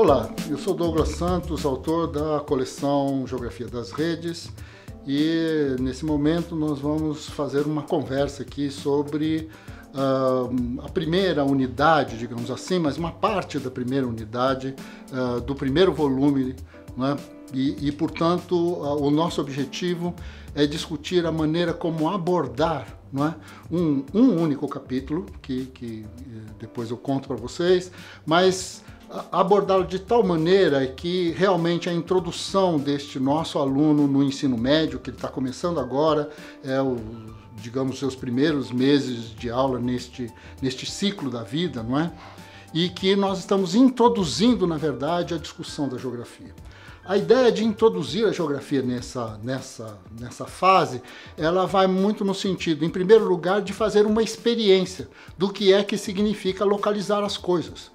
Olá, eu sou Douglas Santos, autor da coleção Geografia das Redes, e nesse momento nós vamos fazer uma conversa aqui sobre a primeira unidade, digamos assim, mas uma parte da primeira unidade do primeiro volume, né? Portanto, o nosso objetivo é discutir a maneira como abordar, não é? um único capítulo, que depois eu conto para vocês, mas abordá-lo de tal maneira que realmente a introdução deste nosso aluno no ensino médio, que ele está começando agora, digamos, seus primeiros meses de aula neste ciclo da vida, não é? E que nós estamos introduzindo, na verdade, a discussão da geografia. A ideia de introduzir a geografia nessa fase, ela vai muito no sentido, em primeiro lugar, de fazer uma experiência do que é que significa localizar as coisas.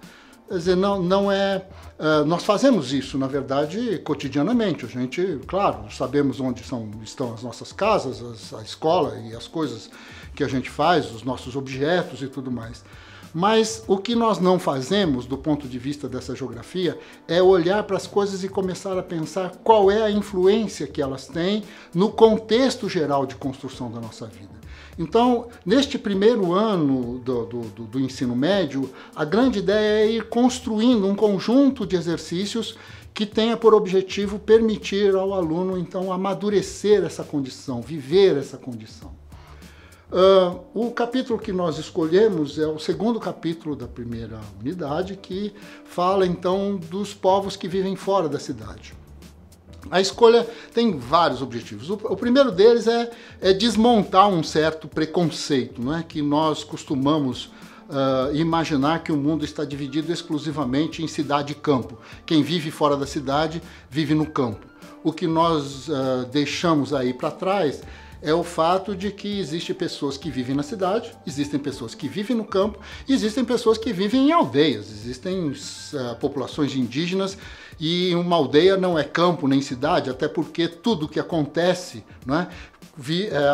Quer dizer, nós fazemos isso, na verdade, cotidianamente. A gente, claro, sabemos onde estão as nossas casas, a escola e as coisas que a gente faz, os nossos objetos e tudo mais. Mas o que nós não fazemos, do ponto de vista dessa geografia, é olhar para as coisas e começar a pensar qual é a influência que elas têm no contexto geral de construção da nossa vida. Então, neste primeiro ano do ensino médio, a grande ideia é ir construindo um conjunto de exercícios que tenha por objetivo permitir ao aluno, então, amadurecer essa condição, viver essa condição. O capítulo que nós escolhemos é o segundo capítulo da primeira unidade, que fala, então, dos povos que vivem fora da cidade. A escolha tem vários objetivos. O primeiro deles é desmontar um certo preconceito, não é? Que nós costumamos imaginar que o mundo está dividido exclusivamente em cidade e campo. Quem vive fora da cidade vive no campo. O que nós deixamos aí para trás é o fato de que existem pessoas que vivem na cidade, existem pessoas que vivem no campo, existem pessoas que vivem em aldeias, existem populações indígenas, e uma aldeia não é campo nem cidade, até porque tudo que acontece, não é,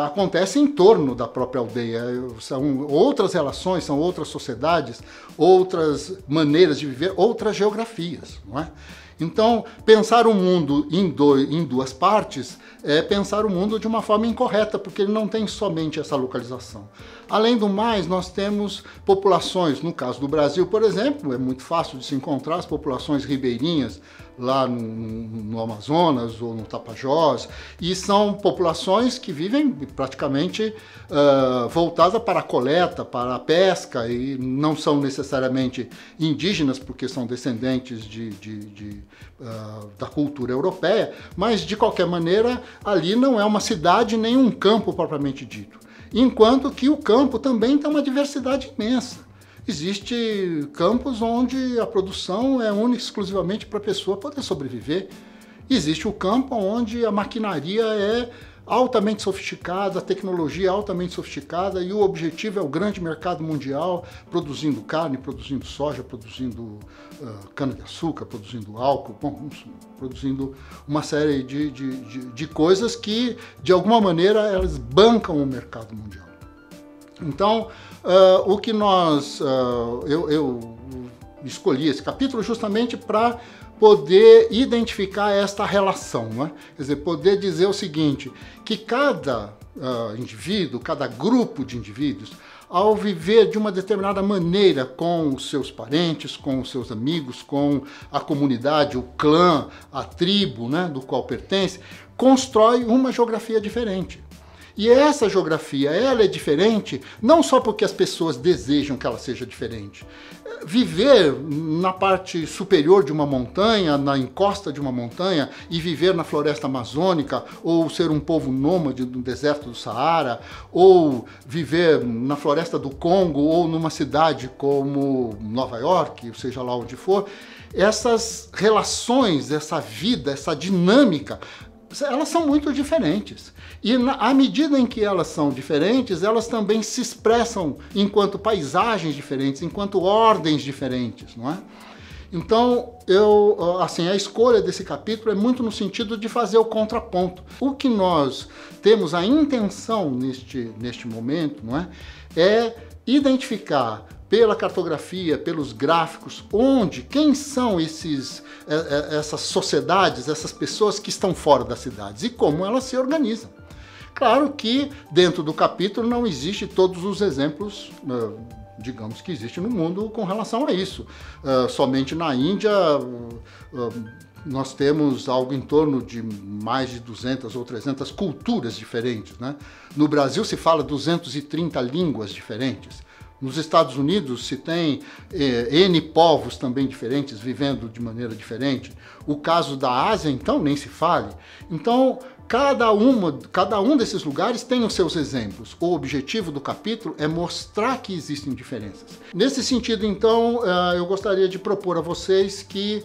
acontece em torno da própria aldeia. São outras relações, são outras sociedades, outras maneiras de viver, outras geografias, não é? Então, pensar o mundo em duas partes é pensar o mundo de uma forma incorreta, porque ele não tem somente essa localização. Além do mais, nós temos populações, no caso do Brasil, por exemplo, é muito fácil de se encontrar as populações ribeirinhas lá no Amazonas ou no Tapajós, e são populações que vivem praticamente voltadas para a coleta, para a pesca, e não são necessariamente indígenas, porque são descendentes da cultura europeia, mas de qualquer maneira ali não é uma cidade nem um campo propriamente dito. Enquanto que o campo também tem uma diversidade imensa. Existem campos onde a produção é única e exclusivamente para a pessoa poder sobreviver. Existe o campo onde a maquinaria é altamente sofisticada, a tecnologia é altamente sofisticada, e o objetivo é o grande mercado mundial, produzindo carne, produzindo soja, produzindo cana-de-açúcar, produzindo álcool, bom, produzindo uma série de coisas que, de alguma maneira, elas bancam o mercado mundial. Então, o que eu escolhi esse capítulo justamente para poder identificar esta relação, não é? Quer dizer, poder dizer o seguinte, que cada indivíduo, cada grupo de indivíduos, ao viver de uma determinada maneira com os seus parentes, com os seus amigos, com a comunidade, o clã, a tribo, né, do qual pertence, constrói uma geografia diferente. E essa geografia, ela é diferente não só porque as pessoas desejam que ela seja diferente. Viver na parte superior de uma montanha, na encosta de uma montanha, e viver na floresta amazônica, ou ser um povo nômade no deserto do Saara, ou viver na floresta do Congo, ou numa cidade como Nova York, seja lá onde for, essas relações, essa vida, essa dinâmica, elas são muito diferentes. E à medida em que elas são diferentes, elas também se expressam enquanto paisagens diferentes, enquanto ordens diferentes, não é? Então, a escolha desse capítulo é muito no sentido de fazer o contraponto. O que nós temos a intenção neste momento, não é identificar pela cartografia, pelos gráficos, quem são essas sociedades, essas pessoas que estão fora das cidades e como elas se organizam. Claro que dentro do capítulo não existe todos os exemplos, digamos, que existem no mundo com relação a isso. Somente na Índia nós temos algo em torno de mais de 200 ou 300 culturas diferentes, né? No Brasil se fala 230 línguas diferentes. Nos Estados Unidos se tem N povos também diferentes, vivendo de maneira diferente. O caso da Ásia, então, nem se fale. Então, cada um desses lugares tem os seus exemplos. O objetivo do capítulo é mostrar que existem diferenças. Nesse sentido, então, eu gostaria de propor a vocês que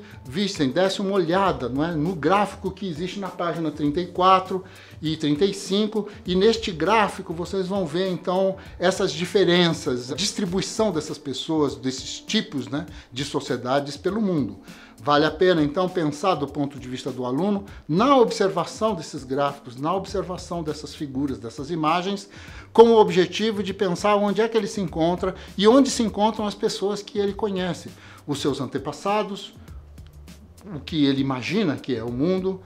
dessem uma olhada, não é, no gráfico que existe na página 34 e 35, e neste gráfico vocês vão ver, então, essas diferenças, a distribuição dessas pessoas, desses tipos, né, de sociedades pelo mundo. Vale a pena, então, pensar do ponto de vista do aluno na observação desses gráficos, na observação dessas figuras, dessas imagens, com o objetivo de pensar onde é que ele se encontra e onde se encontram as pessoas que ele conhece, os seus antepassados, o que ele imagina que é o mundo,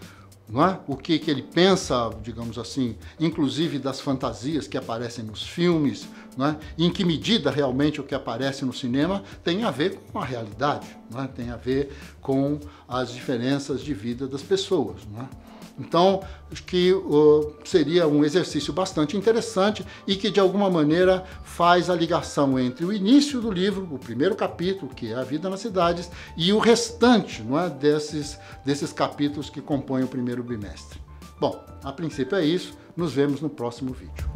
não é? O que ele pensa, digamos assim, inclusive das fantasias que aparecem nos filmes, não é? Em que medida realmente o que aparece no cinema tem a ver com a realidade, não é? Tem a ver com as diferenças de vida das pessoas, não é? Então, acho que seria um exercício bastante interessante e que, de alguma maneira, faz a ligação entre o início do livro, o primeiro capítulo, que é a vida nas cidades, e o restante, não é, desses capítulos que compõem o primeiro bimestre. Bom, a princípio é isso. Nos vemos no próximo vídeo.